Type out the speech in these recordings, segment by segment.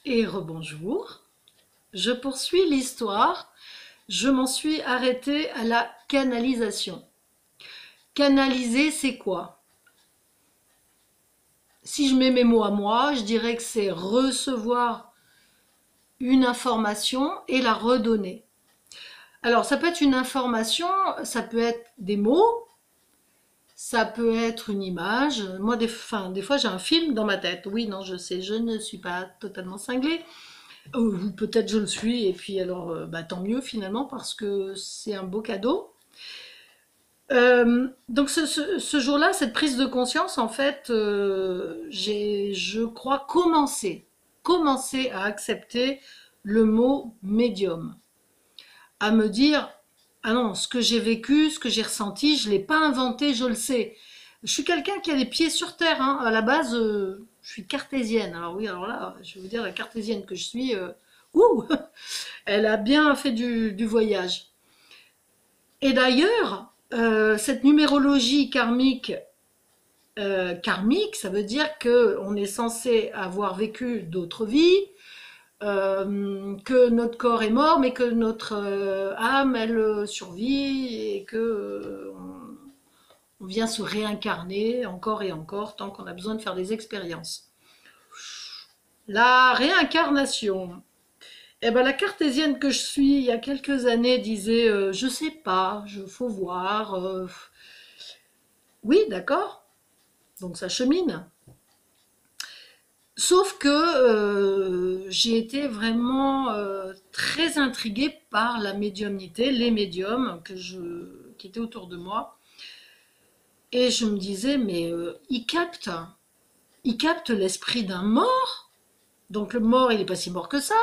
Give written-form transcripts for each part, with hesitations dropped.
Et rebonjour. Je poursuis l'histoire. Je m'en suis arrêtée à la canalisation. Canaliser, c'est quoi? Si je mets mes mots à moi, je dirais que c'est recevoir une information et la redonner. Alors, ça peut être une information, ça peut être des mots, ça peut être une image. Moi, des fois, j'ai un film dans ma tête. Oui, non, je sais, je ne suis pas totalement cinglée. Ou peut-être je le suis, et puis alors, bah, tant mieux finalement, parce que c'est un beau cadeau. Donc ce jour-là, cette prise de conscience, en fait, j'ai, je crois, commencé à accepter le mot médium, à me dire, ah non, ce que j'ai vécu, ce que j'ai ressenti, je ne l'ai pas inventé, je le sais. Je suis quelqu'un qui a les pieds sur terre, hein. À la base, je suis cartésienne. Alors oui, alors là, je vais vous dire, la cartésienne que je suis, ouh, elle a bien fait du voyage. Et d'ailleurs, cette numérologie karmique, ça veut dire que on est censé avoir vécu d'autres vies, que notre corps est mort, mais que notre âme, elle survit et que on vient se réincarner encore et encore tant qu'on a besoin de faire des expériences. La réincarnation. Eh ben, la cartésienne que je suis, il y a quelques années, disait je sais pas, je faut voir. Oui, d'accord, donc ça chemine. Sauf que j'ai été vraiment très intriguée par la médiumnité, les médiums qui étaient autour de moi. Et je me disais, mais ils captent l'esprit d'un mort. Donc le mort, il n'est pas si mort que ça.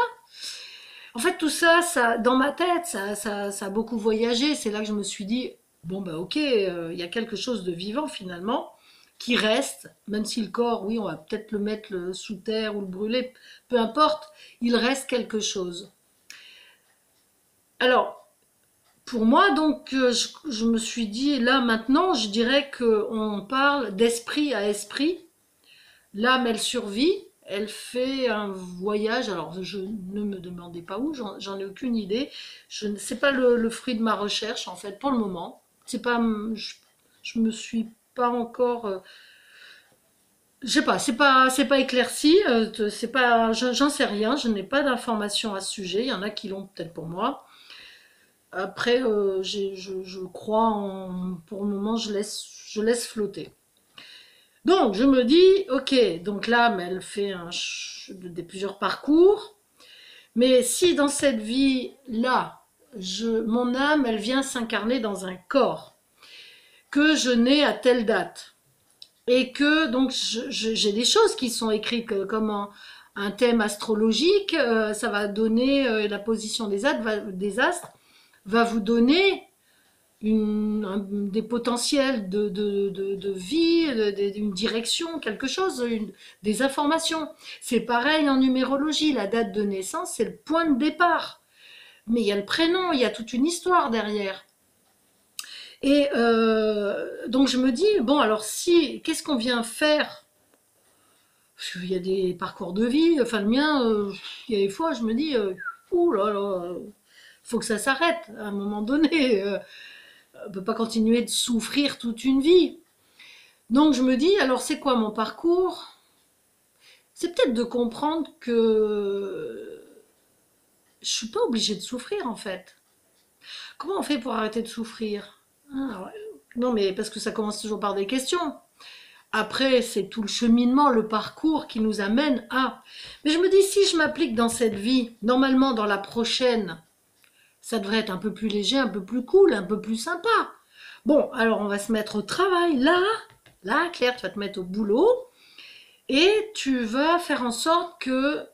En fait, tout ça, dans ma tête, ça a beaucoup voyagé. C'est là que je me suis dit, bon, bah ok, il y a quelque chose de vivant finalement qui reste, même si le corps, oui, on va peut-être le mettre sous terre ou le brûler, peu importe, il reste quelque chose. Alors, pour moi, donc, je me suis dit, là maintenant, je dirais qu'on parle d'esprit à esprit. L'âme, elle survit, elle fait un voyage. Alors, je ne me demandez pas où, j'en ai aucune idée. Je ne sais pas le fruit de ma recherche, en fait, pour le moment. C'est pas, je me suis pas encore, je sais pas, c'est pas éclairci, c'est pas, j'en sais rien. Je n'ai pas d'informations à ce sujet. Il y en a qui l'ont peut-être pour moi. Après, je crois pour le moment, je laisse flotter. Donc, je me dis, ok, donc l'âme, elle fait plusieurs parcours, mais si dans cette vie-là, mon âme, elle vient s'incarner dans un corps que je nais à telle date, et que donc j'ai des choses qui sont écrites comme un thème astrologique, ça va donner la position des astres va vous donner des potentiels de vie, une direction, quelque chose, des informations. C'est pareil en numérologie, la date de naissance, c'est le point de départ. Mais il y a le prénom, il y a toute une histoire derrière. Et donc je me dis, bon, alors si, qu'est-ce qu'on vient faire? Parce qu'il y a des parcours de vie, enfin le mien, il y a des fois, je me dis, ouh là là, faut que ça s'arrête à un moment donné. On ne peut pas continuer de souffrir toute une vie. Donc je me dis, alors c'est quoi mon parcours? C'est peut-être de comprendre que je suis pas obligée de souffrir en fait. Comment on fait pour arrêter de souffrir? Ah, ouais. Non mais parce que ça commence toujours par des questions. Après, c'est tout le cheminement, le parcours qui nous amène à. Mais je me dis, si je m'applique dans cette vie, normalement dans la prochaine, ça devrait être un peu plus léger, un peu plus cool, un peu plus sympa. Bon, alors on va se mettre au travail. Là, Claire, tu vas te mettre au boulot et tu vas faire en sorte que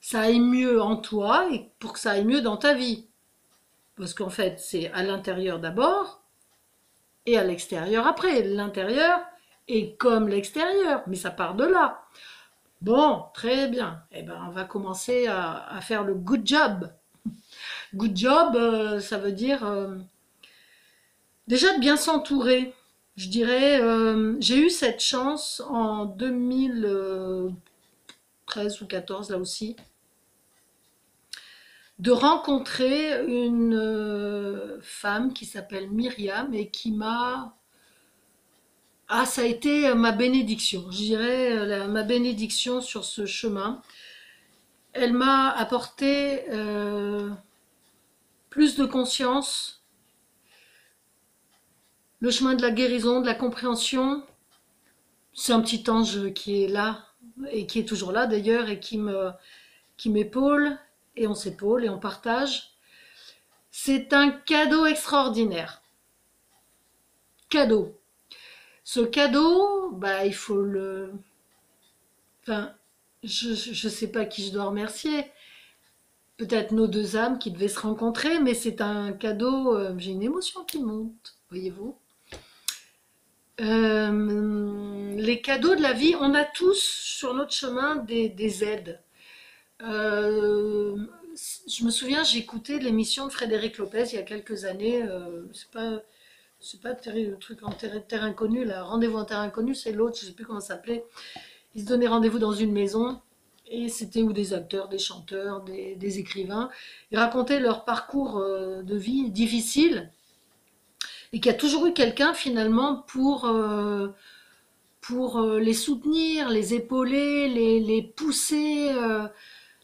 ça aille mieux en toi et pour que ça aille mieux dans ta vie. Parce qu'en fait, c'est à l'intérieur d'abord et à l'extérieur après. L'intérieur est comme l'extérieur, mais ça part de là. Bon, très bien. Eh ben, on va commencer à faire le good job. Good job, ça veut dire déjà de bien s'entourer. Je dirais, j'ai eu cette chance en 2013, 13 ou 14 là aussi, de rencontrer une femme qui s'appelle Myriam et qui m'a... Ah, ça a été ma bénédiction, je dirais ma bénédiction sur ce chemin. Elle m'a apporté plus de conscience, le chemin de la guérison, de la compréhension. C'est un petit ange qui est là et qui est toujours là d'ailleurs et qui m'épaule et on s'épaule et on partage. C'est un cadeau extraordinaire. Cadeau. Ce cadeau, bah, il faut le... Enfin, je sais pas qui je dois remercier. Peut-être nos deux âmes qui devaient se rencontrer, mais c'est un cadeau... j'ai une émotion qui monte, voyez-vous. Les cadeaux de la vie, on a tous sur notre chemin des aides. Euh, je me souviens, j'ai écouté l'émission de Frédéric Lopez il y a quelques années. C'est pas le truc en terre inconnue, là. Rendez-vous en terre inconnue, c'est l'autre, je sais plus comment ça s'appelait. Ils se donnaient rendez-vous dans une maison et c'était où des acteurs, des chanteurs, des écrivains. Ils racontaient leur parcours de vie difficile et qu'il y a toujours eu quelqu'un finalement pour les soutenir, les épauler, les pousser,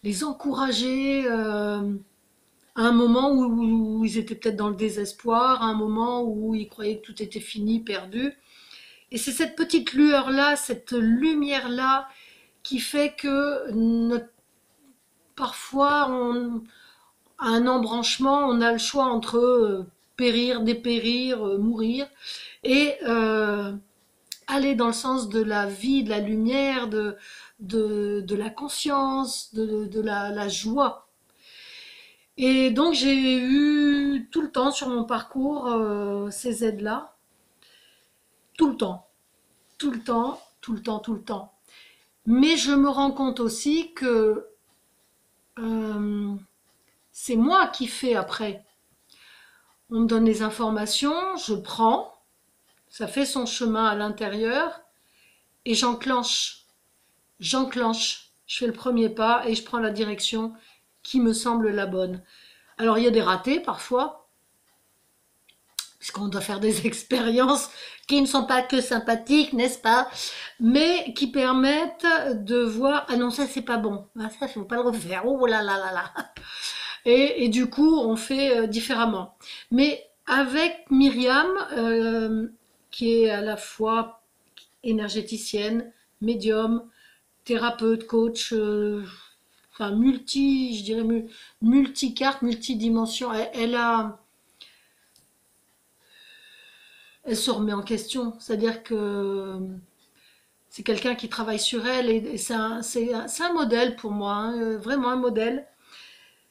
les encourager. À un moment où ils étaient peut-être dans le désespoir, à un moment où ils croyaient que tout était fini, perdu. Et c'est cette petite lueur-là, cette lumière-là, qui fait que parfois, à un embranchement, on a le choix entre périr, dépérir, mourir, et aller dans le sens de la vie, de la lumière, de la conscience, de la joie. Et donc j'ai eu tout le temps sur mon parcours ces aides-là, tout le temps, tout le temps, tout le temps, tout le temps. Mais je me rends compte aussi que euh, c'est moi qui fais après. On me donne les informations, je prends, ça fait son chemin à l'intérieur et j'enclenche. Je fais le premier pas et je prends la direction qui me semble la bonne. Alors il y a des ratés parfois, puisqu'on doit faire des expériences qui ne sont pas que sympathiques, n'est-ce pas? Mais qui permettent de voir, ah non, ça c'est pas bon, ah, ça il faut pas le refaire, oh là là là là. Et du coup, on fait différemment. Mais avec Myriam, qui est à la fois énergéticienne, médium, thérapeute, coach, enfin je dirais multicarte, multidimension, elle se remet en question. C'est-à-dire que c'est quelqu'un qui travaille sur elle et c'est un modèle pour moi, hein, vraiment un modèle.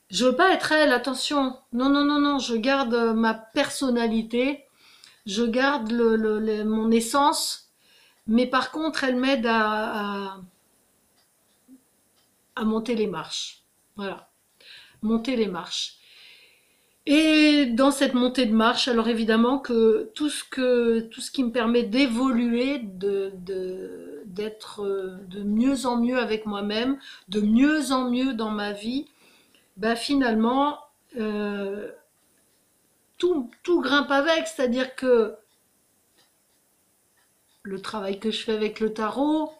Je veux pas être elle, attention. Non, non, non, non, je garde ma personnalité, je garde mon essence, mais par contre, elle m'aide à monter les marches. Voilà, monter les marches. Et dans cette montée de marche, alors évidemment que tout ce qui me permet d'évoluer, d'être de mieux en mieux avec moi-même, de mieux en mieux dans ma vie, bah finalement, euh, tout grimpe avec, c'est-à-dire que le travail que je fais avec le tarot,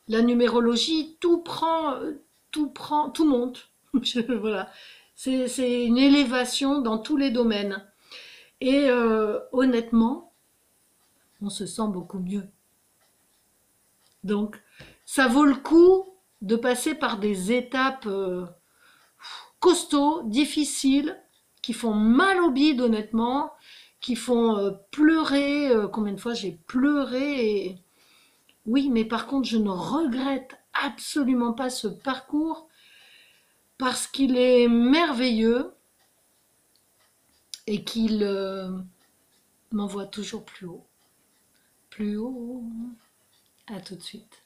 la numérologie, tout monte. Voilà, c'est une élévation dans tous les domaines. Et honnêtement, on se sent beaucoup mieux. Donc, ça vaut le coup de passer par des étapes costauds, difficiles, qui font mal au bide, honnêtement, qui font pleurer. Combien de fois j'ai pleuré oui, mais par contre, je ne regrette absolument pas ce parcours parce qu'il est merveilleux et qu'il m'envoie toujours plus haut. Plus haut. À tout de suite.